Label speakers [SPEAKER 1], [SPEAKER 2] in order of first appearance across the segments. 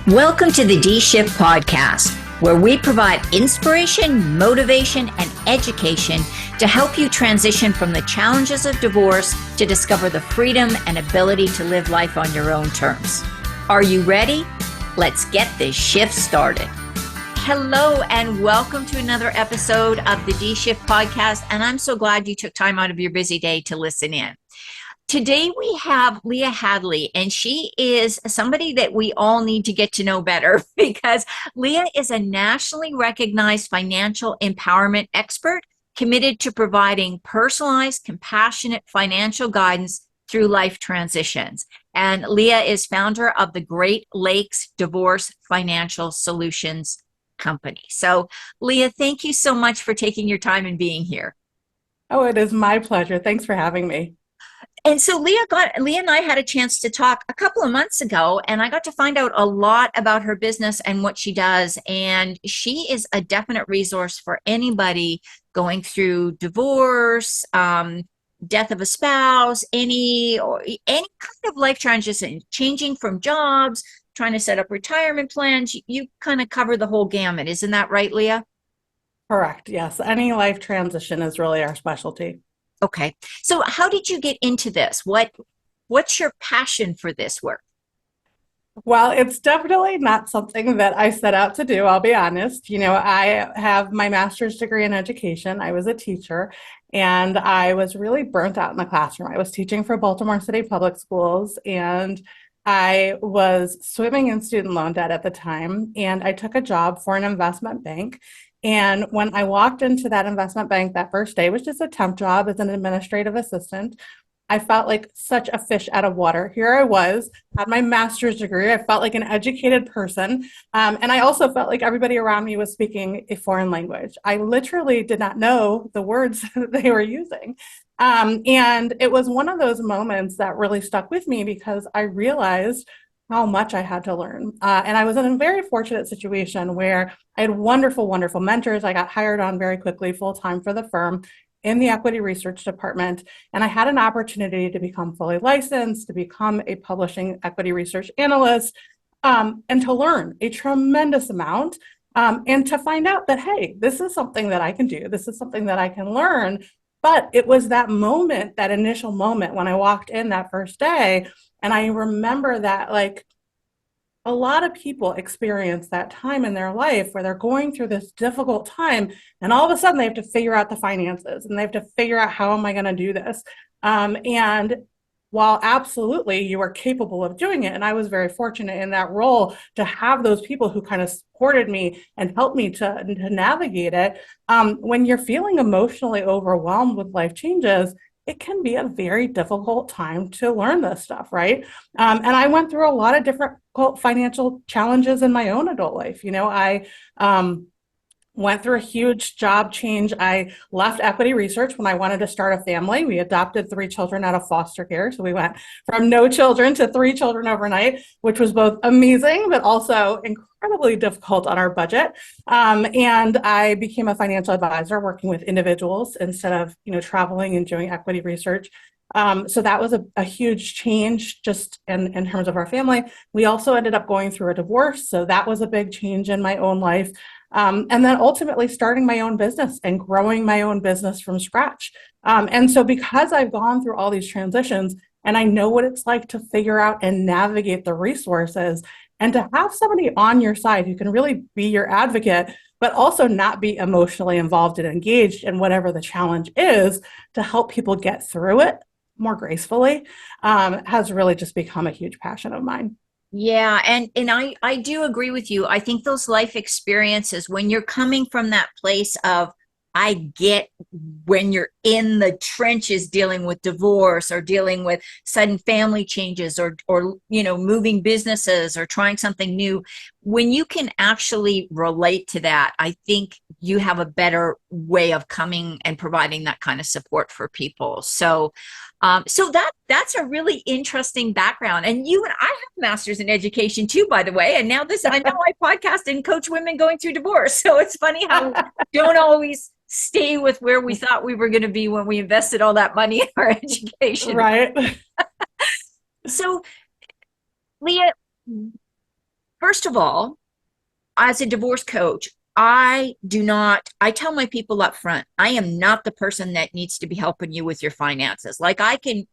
[SPEAKER 1] Welcome to the D-Shift podcast, where we provide inspiration, motivation, and education to help you transition from the challenges of divorce to discover the freedom and ability to live life on your own terms. Are you ready? Let's get this shift started. Hello, and welcome to another episode of the D-Shift podcast, and I'm so glad you took time out of your busy day to listen in. Today we have Leah Hadley, and she is somebody that we all need to get to know better because Leah is a nationally recognized financial empowerment expert committed to providing personalized, compassionate financial guidance through life transitions. And Leah is founder of the Great Lakes Divorce Financial Solutions Company. So Leah, thank you so much for taking your time and being here.
[SPEAKER 2] Oh, it is my pleasure. Thanks for having me.
[SPEAKER 1] And so Leah and I had a chance to talk a couple of months ago, and I got to find out a lot about her business and what she does. And she is a definite resource for anybody going through divorce, death of a spouse, any kind of life transition, changing from jobs, trying to set up retirement plans. You kind of cover the whole gamut. Isn't that right, Leah?
[SPEAKER 2] Correct. Yes. Any life transition is really our specialty.
[SPEAKER 1] Okay. So how did you get into this? What's your passion for this work?
[SPEAKER 2] Well, it's definitely not something that I set out to do, I'll be honest. I have my master's degree in education. I was a teacher, and I was really burnt out in the classroom. I was teaching for Baltimore City Public Schools, and I was swimming in student loan debt at the time, and I took a job for an investment bank. And when I walked into that investment bank that first day, which is a temp job as an administrative assistant, I felt like such a fish out of water. Here I was, had my master's degree. I felt like an educated person. And I also felt like everybody around me was speaking a foreign language. I literally did not know the words that they were using. And it was one of those moments that really stuck with me because I realized how much I had to learn. And I was in a very fortunate situation where I had wonderful, wonderful mentors. I got hired on very quickly, full-time for the firm in the equity research department. And I had an opportunity to become fully licensed, to become a publishing equity research analyst, and to learn a tremendous amount. And to find out that, hey, this is something that I can do. This is something that I can learn. But it was that moment, that initial moment when I walked in that first day. And I remember that, like, a lot of people experience that time in their life where they're going through this difficult time, and all of a sudden they have to figure out the finances and they have to figure out, how am I going to do this? And while absolutely you are capable of doing it, and I was very fortunate in that role to have those people who kind of supported me and helped me to navigate it, when you're feeling emotionally overwhelmed with life changes, it can be a very difficult time to learn this stuff, right? And I went through a lot of different financial challenges in my own adult life. I went through a huge job change. I left equity research when I wanted to start a family. We adopted 3 children out of foster care. So we went from no children to 3 children overnight, which was both amazing, but also incredibly difficult on our budget. And I became a financial advisor working with individuals instead of, traveling and doing equity research. So that was a huge change just in terms of our family. We also ended up going through a divorce. So that was a big change in my own life. And then ultimately starting my own business and growing my own business from scratch. And so because I've gone through all these transitions and I know what it's like to figure out and navigate the resources and to have somebody on your side who can really be your advocate, but also not be emotionally involved and engaged in whatever the challenge is to help people get through it more gracefully, has really just become a huge passion of mine.
[SPEAKER 1] Yeah, and I do agree with you. I think those life experiences, when you're coming from that place of, I get when you're in the trenches dealing with divorce or dealing with sudden family changes or moving businesses or trying something new, when you can actually relate to that, I think you have a better way of coming and providing that kind of support for people. So that's a really interesting background. And you and I have masters in education too, by the way. And now I know I podcast and coach women going through divorce. So it's funny how we don't always stay with where we thought we were going to be when we invested all that money in our education.
[SPEAKER 2] Right.
[SPEAKER 1] So, Leah, first of all, as a divorce coach, I tell my people up front, I am not the person that needs to be helping you with your finances. Like I can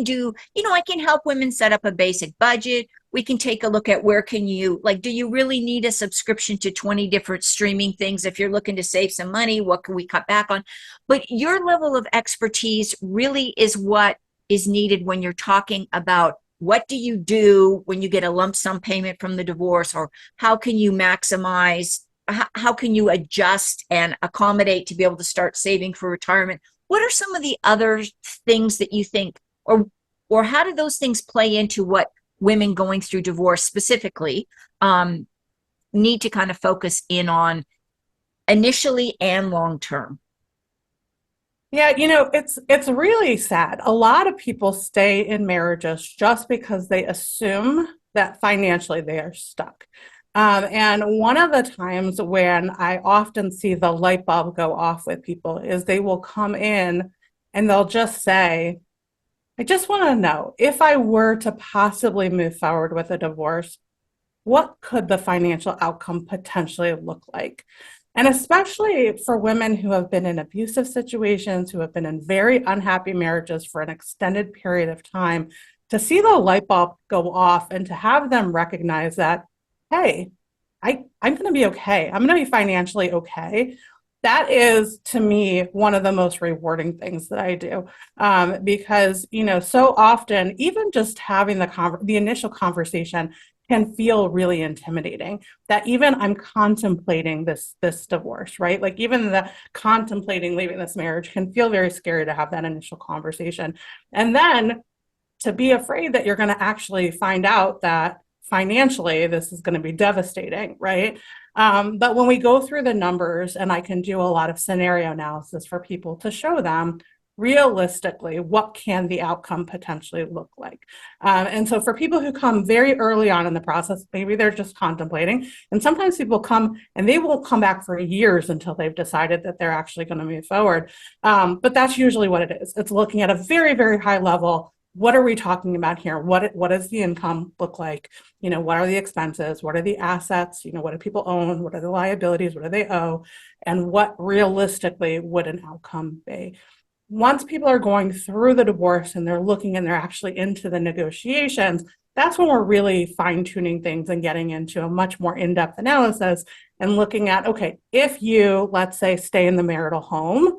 [SPEAKER 1] do, I can help women set up a basic budget. We can take a look at where can you, like, do you really need a subscription to 20 different streaming things? If you're looking to save some money, what can we cut back on? But your level of expertise really is what is needed when you're talking about what do you do when you get a lump sum payment from the divorce, or how can you maximize, how can you adjust and accommodate to be able to start saving for retirement? What are some of the other things that you think, or how do those things play into what women going through divorce specifically need to kind of focus in on initially and long term?
[SPEAKER 2] Yeah, it's really sad. A lot of people stay in marriages just because they assume that financially they are stuck. And one of the times when I often see the light bulb go off with people is they will come in and they'll just say, I just want to know if I were to possibly move forward with a divorce, what could the financial outcome potentially look like? And especially for women who have been in abusive situations, who have been in very unhappy marriages for an extended period of time, to see the light bulb go off and to have them recognize that, hey, I'm going to be okay. I'm going to be financially okay. That is, to me, one of the most rewarding things that I do, because, so often, even just having the initial conversation can feel really intimidating, that even I'm contemplating this divorce, right? Like even the contemplating leaving this marriage can feel very scary to have that initial conversation. And then to be afraid that you're going to actually find out that financially this is going to be devastating, right? But when we go through the numbers, and I can do a lot of scenario analysis for people to show them realistically what can the outcome potentially look like. And so for people who come very early on in the process, maybe they're just contemplating, and sometimes people come and they will come back for years until they've decided that they're actually going to move forward. But that's usually what it is. It's looking at a very, very high level. What are we talking about here? What does the income look like? What are the expenses? What are the assets? What do people own? What are the liabilities? What do they owe? And what realistically would an outcome be? Once people are going through the divorce and they're looking and they're actually into the negotiations, that's when we're really fine-tuning things and getting into a much more in-depth analysis and looking at, okay, if you, let's say, stay in the marital home,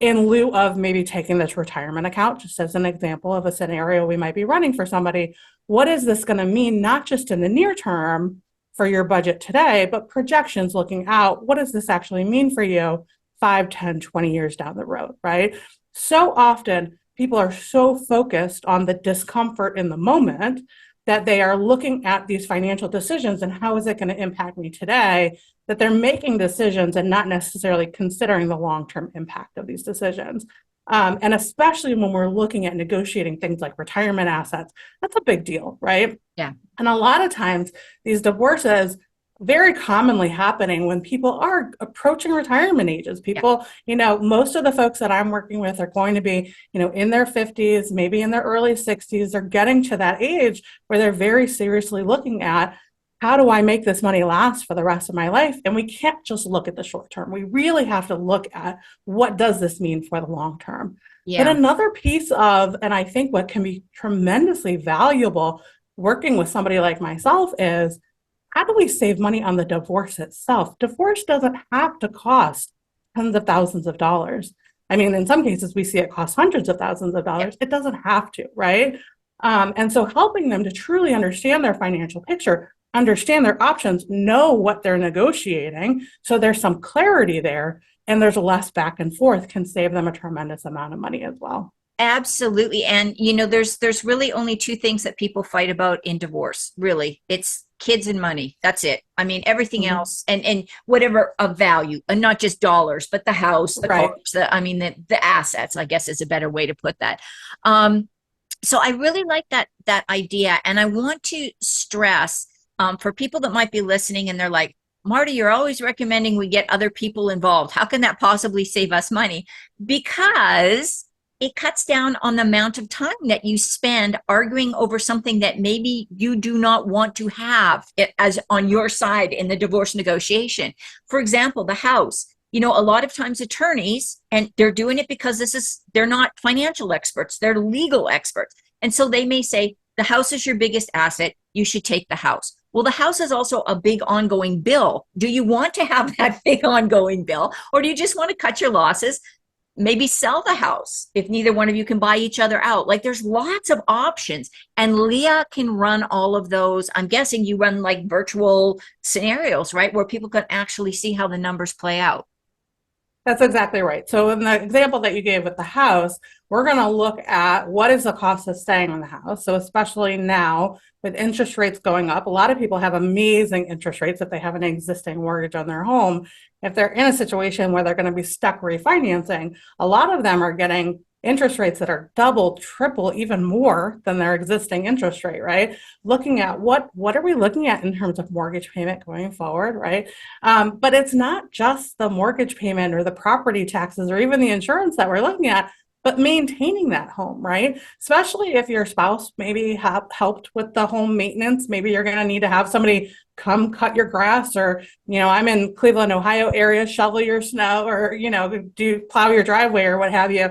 [SPEAKER 2] in lieu of maybe taking this retirement account, just as an example of a scenario we might be running for somebody, what is this going to mean, not just in the near term for your budget today, but projections looking out, what does this actually mean for you 5, 10, 20 years down the road, right? So often people are so focused on the discomfort in the moment that they are looking at these financial decisions and how is it going to impact me today, that they're making decisions and not necessarily considering the long-term impact of these decisions. And especially when we're looking at negotiating things like retirement assets, that's a big deal, right?
[SPEAKER 1] Yeah.
[SPEAKER 2] And a lot of times these divorces very commonly happening when people are approaching retirement ages. People, most of the folks that I'm working with are going to be, in their 50s, maybe in their early 60s. They're getting to that age where they're very seriously looking at, how do I make this money last for the rest of my life? And we can't just look at the short term. We really have to look at, what does this mean for the long term? Yeah. But another piece of, and I think what can be tremendously valuable working with somebody like myself is, how do we save money on the divorce itself? Divorce doesn't have to cost tens of thousands of dollars. I mean, in some cases, we see it cost hundreds of thousands of dollars. It doesn't have to, right? And so helping them to truly understand their financial picture, understand their options, know what they're negotiating, so there's some clarity there, and there's less back and forth, can save them a tremendous amount of money as well.
[SPEAKER 1] Absolutely. And, there's really only two things that people fight about in divorce, really. It's kids and money. That's it. I mean, everything else and whatever of value, and not just dollars, but the house, the cars, the assets, I guess is a better way to put that. So I really like that idea. And I want to stress for people that might be listening and they're like, Mardi, you're always recommending we get other people involved. How can that possibly save us money? Because it cuts down on the amount of time that you spend arguing over something that maybe you do not want to have as on your side in the divorce negotiation. For example, the house. A lot of times attorneys, and they're doing it because they're not financial experts, they're legal experts. And so they may say, the house is your biggest asset, you should take the house. Well, the house is also a big ongoing bill. Do you want to have that big ongoing bill, or do you just want to cut your losses? Maybe sell the house if neither one of you can buy each other out. Like, there's lots of options, and Leah can run all of those. I'm guessing you run like virtual scenarios, right? Where people can actually see how the numbers play out.
[SPEAKER 2] That's exactly right. So in the example that you gave with the house, we're going to look at what is the cost of staying in the house. So especially now with interest rates going up, a lot of people have amazing interest rates if they have an existing mortgage on their home. If they're in a situation where they're going to be stuck refinancing, a lot of them are getting interest rates that are double, triple, even more than their existing interest rate, right? Looking at what are we looking at in terms of mortgage payment going forward, right? But it's not just the mortgage payment or the property taxes or even the insurance that we're looking at, but maintaining that home, right? Especially if your spouse maybe have helped with the home maintenance. Maybe you're going to need to have somebody come cut your grass, or, I'm in Cleveland, Ohio area, shovel your snow, or, do plow your driveway or what have you.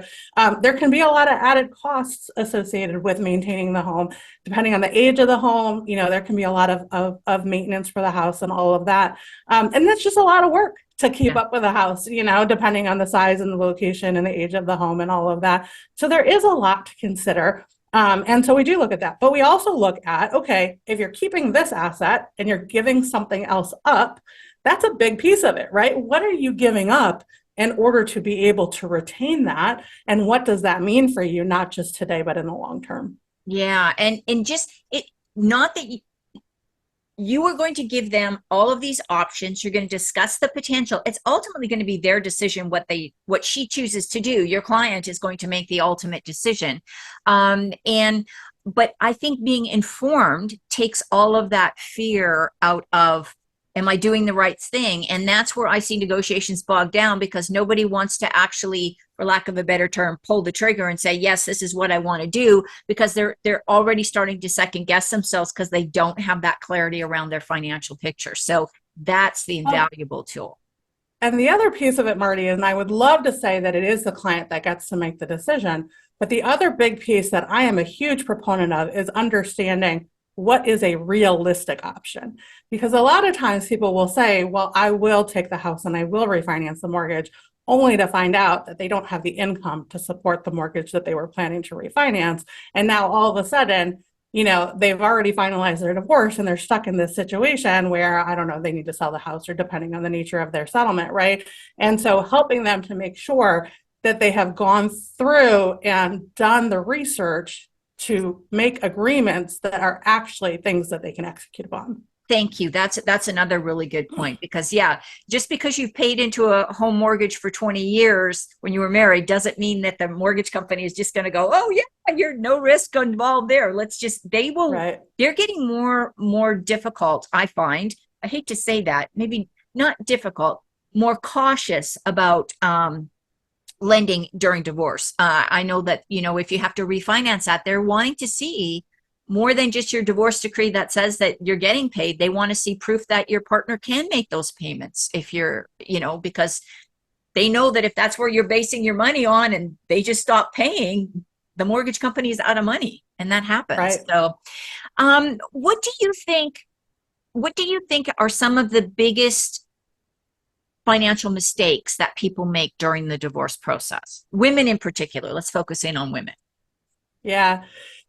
[SPEAKER 2] There can be a lot of added costs associated with maintaining the home, depending on the age of the home. There can be a lot of maintenance for the house and all of that. And that's just a lot of work to keep up with a house, depending on the size and the location and the age of the home and all of that. So there is a lot to consider. And so we do look at that, but we also look at, okay, if you're keeping this asset and you're giving something else up, that's a big piece of it, right? What are you giving up in order to be able to retain that? And what does that mean for you, not just today, but in the long term?
[SPEAKER 1] Yeah. And just not that you are going to give them all of these options. You're going to discuss the potential. It's ultimately going to be their decision what she chooses to do. Your client is going to make the ultimate decision. But I think being informed takes all of that fear out of, am I doing the right thing? And that's where I see negotiations bogged down, because nobody wants to actually, for lack of a better term, pull the trigger and say, yes, this is what I want to do, because they're already starting to second guess themselves because they don't have that clarity around their financial picture. So that's the invaluable tool.
[SPEAKER 2] And the other piece of it, Marty, and I would love to say that it is the client that gets to make the decision, but the other big piece that I am a huge proponent of is understanding what is a realistic option. Because a lot of times people will say, well, I will take the house and I will refinance the mortgage, only to find out that they don't have the income to support the mortgage that they were planning to refinance. And now all of a sudden, they've already finalized their divorce and they're stuck in this situation where, I don't know, they need to sell the house, or depending on the nature of their settlement, right? And so helping them to make sure that they have gone through and done the research to make agreements that are actually things that they can execute upon.
[SPEAKER 1] Thank you. That's another really good point, because just because you've paid into a home mortgage for 20 years when you were married doesn't mean that the mortgage company is just going to go, oh yeah, you're no risk involved there. Right. They're getting more difficult, I find. I hate to say that, maybe not difficult, more cautious about lending during divorce. I know that, if you have to refinance that, they're wanting to see more than just your divorce decree that says that you're getting paid. They want to see proof that your partner can make those payments if you're, because they know that if that's where you're basing your money on and they just stop paying, the mortgage company is out of money, and that happens. Right. So, what do you think are some of the biggest financial mistakes that people make during the divorce process? Women in particular. Let's focus in on women.
[SPEAKER 2] Yeah.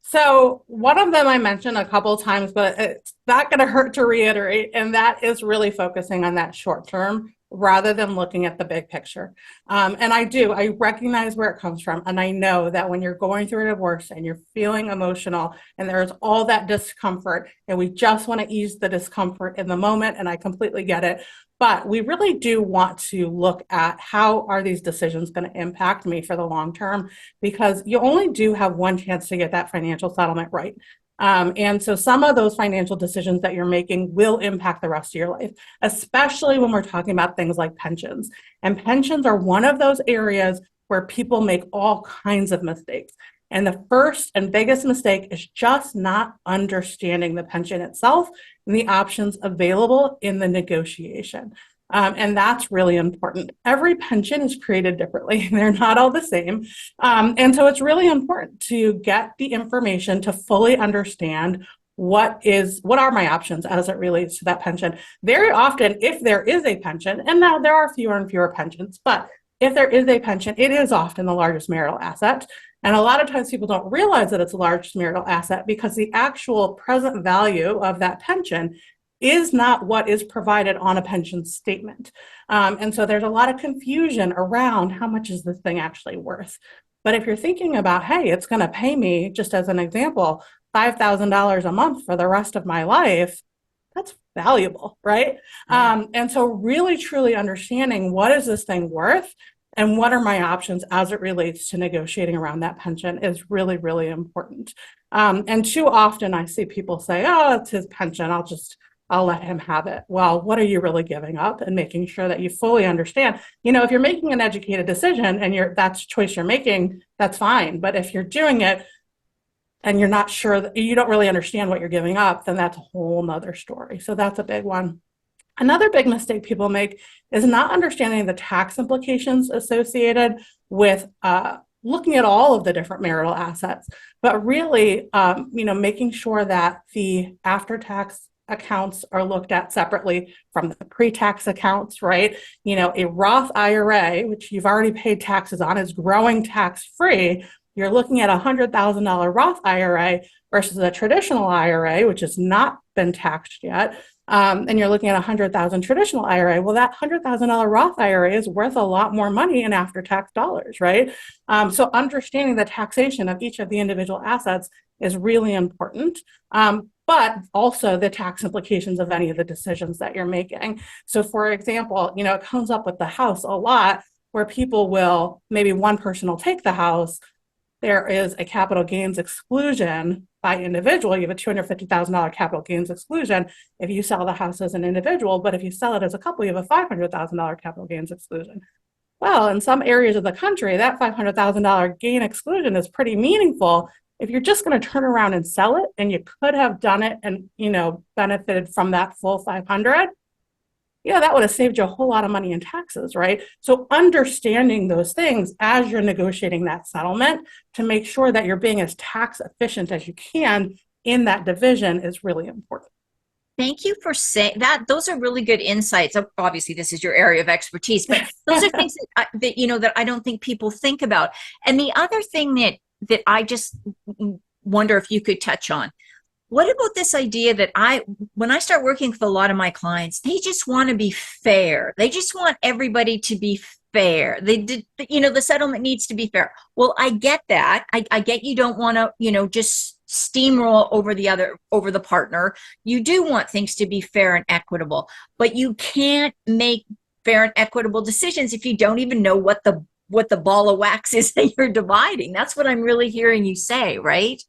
[SPEAKER 2] So one of them I mentioned a couple of times, but it's not going to hurt to reiterate, and that is really focusing on that short term rather than looking at the big picture. And I recognize where it comes from. And I know that when you're going through a divorce and you're feeling emotional and there's all that discomfort, and we just want to ease the discomfort in the moment, and I completely get it. But we really do want to look at, how are these decisions going to impact me for the long term? Because you only do have one chance to get that financial settlement right. And so some of those financial decisions that you're making will impact the rest of your life, especially when we're talking about things like pensions. And pensions are one of those areas where people make all kinds of mistakes. And the first and biggest mistake is just not understanding the pension itself and the options available in the negotiation. And that's really important. Every pension is created differently. They're not all the same. And so it's really important to get the information to fully understand what are my options as it relates to that pension. Very often, if there is a pension, and now there are fewer and fewer pensions, but if there is a pension, it is often the largest marital asset. And a lot of times people don't realize that it's a large marital asset because the actual present value of that pension is not what is provided on a pension statement. And so there's a lot of confusion around how much is this thing actually worth. But if you're thinking about, hey, it's going to pay me, just as an example, $5,000 a month for the rest of my life, that's valuable, right? And so really, truly understanding what is this thing worth and what are my options as it relates to negotiating around that pension is really, really important. And too often I see people say, oh, it's his pension, I'll let him have it. Well, what are you really giving up? And making sure that you fully understand. If you're making an educated decision and that's a choice you're making, that's fine. But if you're doing it and you're not sure, that you don't really understand what you're giving up, then that's a whole nother story. So that's a big one. Another big mistake people make is not understanding the tax implications associated with looking at all of the different marital assets, but really, making sure that the after-tax accounts are looked at separately from the pre-tax accounts, right? A Roth IRA, which you've already paid taxes on, is growing tax-free. You're looking at a $100,000 Roth IRA versus a traditional IRA, which has not been taxed yet. And you're looking at a $100,000 traditional IRA. Well, that $100,000 Roth IRA is worth a lot more money in after-tax dollars, right? So understanding the taxation of each of the individual assets is really important. But also the tax implications of any of the decisions that you're making. So for example, it comes up with the house a lot where maybe one person will take the house. There is a capital gains exclusion by individual. You have a $250,000 capital gains exclusion if you sell the house as an individual, but if you sell it as a couple, you have a $500,000 capital gains exclusion. Well, in some areas of the country, that $500,000 gain exclusion is pretty meaningful. If you're just going to turn around and sell it, and you could have done it and benefited from that full 500, that would have saved you a whole lot of money in taxes, right? So understanding those things as you're negotiating that settlement to make sure that you're being as tax efficient as you can in that division is really important.
[SPEAKER 1] Thank you for saying that. Those are really good insights. Obviously, this is your area of expertise, but those are things that I don't think people think about. And the other thing that I just wonder if you could touch on. What about this idea that when I start working with a lot of my clients, they just want to be fair. They just want everybody to be fair. The settlement needs to be fair. Well, I get that. I get you don't want to, just steamroll over the partner. You do want things to be fair and equitable, but you can't make fair and equitable decisions if you don't even know what the ball of wax is that you're dividing. That's what I'm really hearing you say, right?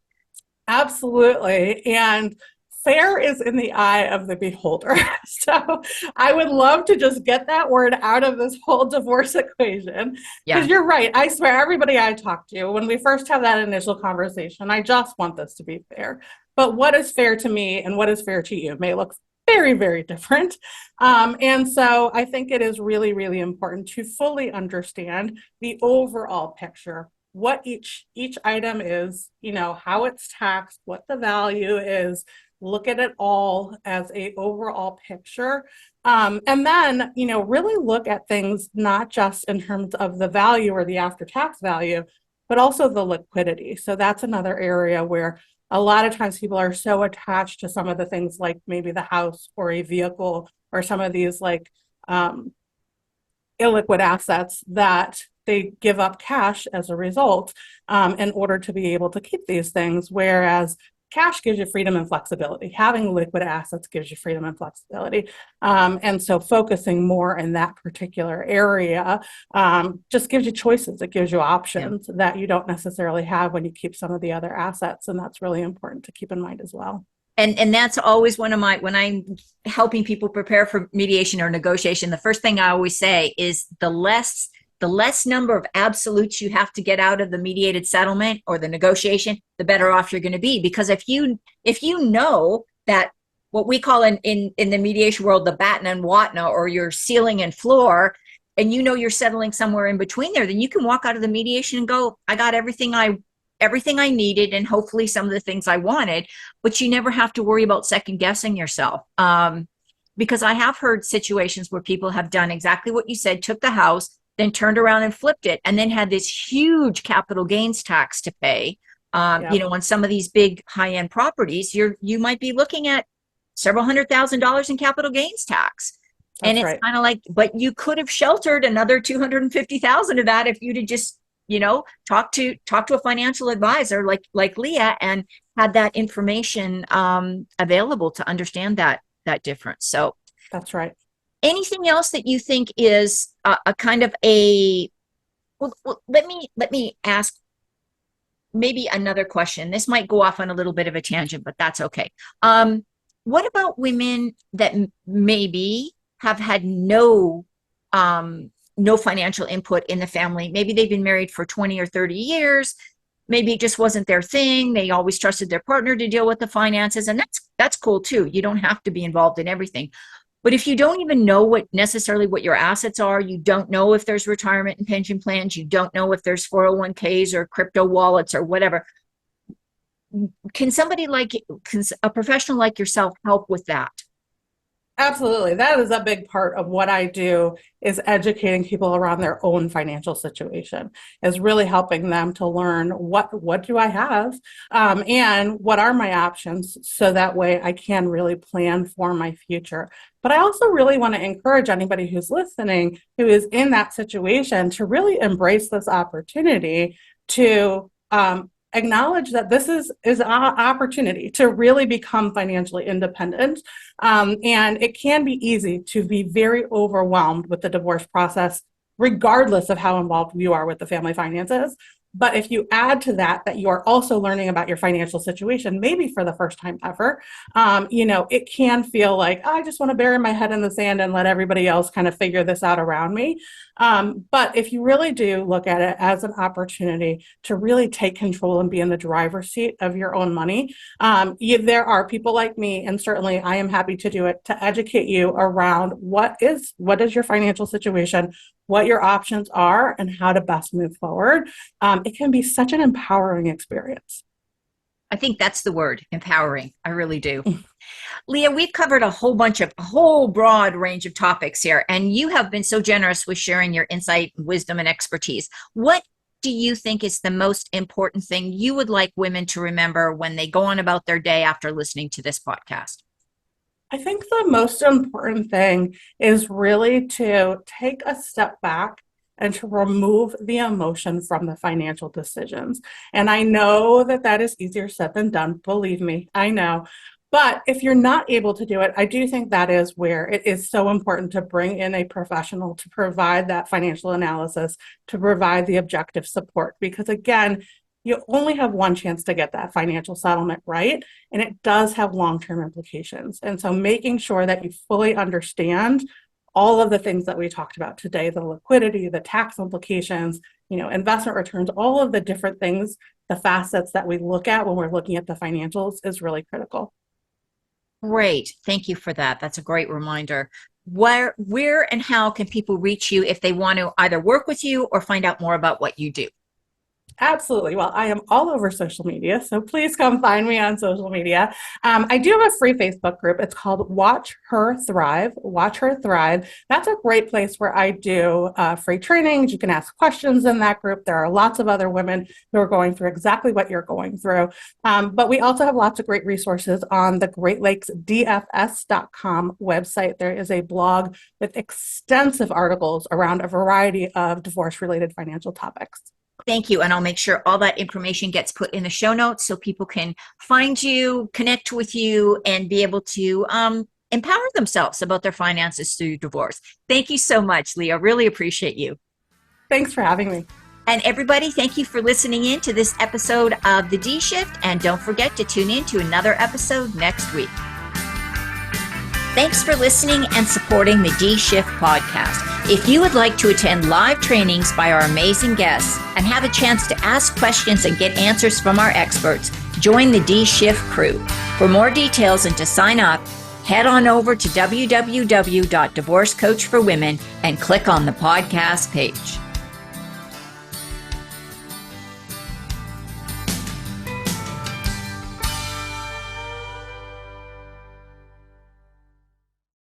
[SPEAKER 2] Absolutely. And fair is in the eye of the beholder. So I would love to just get that word out of this whole divorce equation. Because you're right. I swear, everybody I talk to, when we first have that initial conversation, I just want this to be fair. But what is fair to me and what is fair to you may look very, very different. And so I think it is really, really important to fully understand the overall picture, what each item is, how it's taxed, what the value is, look at it all as a overall picture. And then, really look at things not just in terms of the value or the after-tax value, but also the liquidity. So that's another area where a lot of times people are so attached to some of the things like maybe the house or a vehicle or some of these like illiquid assets that they give up cash as a result in order to be able to keep these things, whereas cash gives you freedom and flexibility. Having liquid assets gives you freedom and flexibility. And so focusing more in that particular area just gives you choices. It gives you options that you don't necessarily have when you keep some of the other assets. And that's really important to keep in mind as well.
[SPEAKER 1] And that's always when I'm helping people prepare for mediation or negotiation, the first thing I always say is the less the less number of absolutes you have to get out of the mediated settlement or the negotiation, the better off you're going to be. Because if you know that what we call in the mediation world, the batten and watna, or your ceiling and floor, and you know you're settling somewhere in between there, then you can walk out of the mediation and go, I got everything I needed, and hopefully some of the things I wanted, but you never have to worry about second guessing yourself. Because I have heard situations where people have done exactly what you said, took the house, then turned around and flipped it, and then had this huge capital gains tax to pay. On some of these big high-end properties, you might be looking at several $100,000 in capital gains tax. And it's kind of like, but you could have sheltered another $250,000 of that if you'd have just, talk to a financial advisor like Leah, and had that information available to understand that difference. So
[SPEAKER 2] that's right.
[SPEAKER 1] Anything else that you think is a kind of let me ask maybe another question. This might go off on a little bit of a tangent, but that's okay. What about women that maybe have had no financial input in the family? Maybe they've been married for 20 or 30 years. Maybe it just wasn't their thing. They always trusted their partner to deal with the finances, and that's cool too. You don't have to be involved in everything. But if you don't even know what your assets are, you don't know if there's retirement and pension plans, you don't know if there's 401ks or crypto wallets or whatever, can a professional like yourself help with that?
[SPEAKER 2] Absolutely. That is a big part of what I do, is educating people around their own financial situation, is really helping them to learn what do I have, and what are my options, so that way I can really plan for my future. But I also really want to encourage anybody who's listening who is in that situation to really embrace this opportunity to acknowledge that this is an opportunity to really become financially independent. And it can be easy to be very overwhelmed with the divorce process, regardless of how involved you are with the family finances. But if you add to that you are also learning about your financial situation, maybe for the first time ever, it can feel like, I just want to bury my head in the sand and let everybody else kind of figure this out around me. But if you really do look at it as an opportunity to really take control and be in the driver's seat of your own money, there are people like me, and certainly I am happy to do it, to educate you around what is your financial situation, what your options are, and how to best move forward. It can be such an empowering experience.
[SPEAKER 1] I think that's the word, empowering. I really do. Leah, we've covered a whole broad range of topics here, and you have been so generous with sharing your insight, wisdom, and expertise. What do you think is the most important thing you would like women to remember when they go on about their day after listening to this podcast?
[SPEAKER 2] I think the most important thing is really to take a step back and to remove the emotion from the financial decisions. And I know that is easier said than done. Believe me, I know. But if you're not able to do it, I do think that is where it is so important to bring in a professional to provide that financial analysis, to provide the objective support. Because again, you only have one chance to get that financial settlement right, and it does have long-term implications. And so making sure that you fully understand all of the things that we talked about today, the liquidity, the tax implications, investment returns, all of the different things, the facets that we look at when we're looking at the financials, is really critical.
[SPEAKER 1] Great. Thank you for that. That's a great reminder. Where and how can people reach you if they want to either work with you or find out more about what you do?
[SPEAKER 2] Absolutely. Well, I am all over social media, so please come find me on social media. I do have a free Facebook group. It's called Watch Her Thrive. Watch Her Thrive. That's a great place where I do free trainings. You can ask questions in that group. There are lots of other women who are going through exactly what you're going through. But we also have lots of great resources on the GreatLakesDFS.com website. There is a blog with extensive articles around a variety of divorce-related financial topics.
[SPEAKER 1] Thank you. And I'll make sure all that information gets put in the show notes so people can find you, connect with you, and be able to empower themselves about their finances through divorce. Thank you so much, Leah. Really appreciate you.
[SPEAKER 2] Thanks for having me.
[SPEAKER 1] And everybody, thank you for listening in to this episode of The D Shift. And don't forget to tune in to another episode next week. Thanks for listening and supporting the D-Shift podcast. If you would like to attend live trainings by our amazing guests and have a chance to ask questions and get answers from our experts, join the D-Shift crew. For more details and to sign up, head on over to www.divorcecoachforwomen and click on the podcast page.